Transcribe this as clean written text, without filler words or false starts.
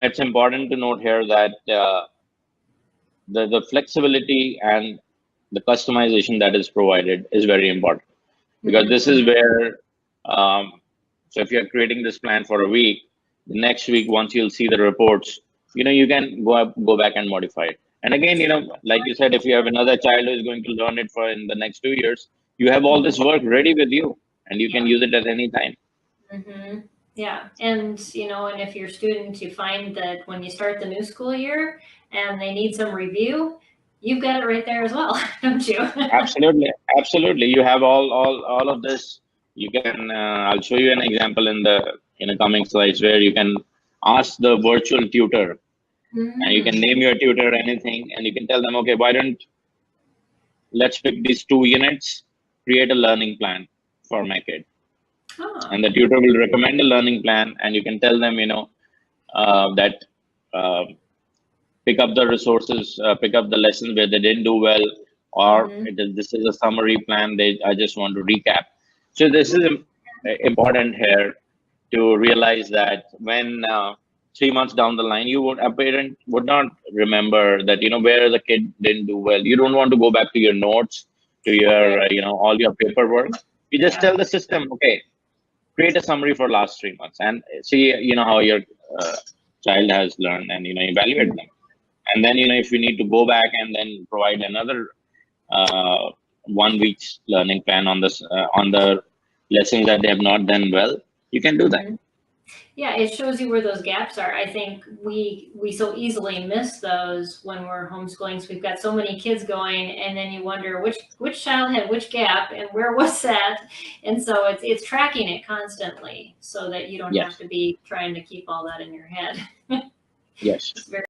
it's important to note here that the flexibility and the customization that is provided is very important, because this is where so if you're creating this plan for a week, the next week once you'll see the reports, you can go back and modify it. And again, like you said, if you have another child who is going to learn it for in the next 2 years, you have all this work ready with you and you can use it at any time. Yeah, and and if your student, you find that when you start the new school year and they need some review, you've got it right there as well, don't you? Absolutely, you have all of this. You can I'll show you an example in the coming slides where you can ask the virtual tutor, and you can name your tutor anything, and you can tell them, okay, why don't let's pick these 2 units, create a learning plan for my kid. And the tutor will recommend a learning plan, and you can tell them, that pick up the resources, pick up the lessons where they didn't do well, or this is a summary plan. I just want to recap. So this is important here to realize that when 3 months down the line, a parent would not remember that, where the kid didn't do well. You don't want to go back to your notes, to your, all your paperwork. You just tell the system, okay, create a summary for last 3 months and see, how your child has learned, and, evaluate them. And then, if you need to go back and then provide another 1 week's learning plan on this, on the lessons that they have not done well, you can do that. Yeah, it shows you where those gaps are. I think we so easily miss those when we're homeschooling. So we've got so many kids going, and then you wonder which child had which gap and where was that. And so it's tracking it constantly so that you don't have to be trying to keep all that in your head. Yes. It's very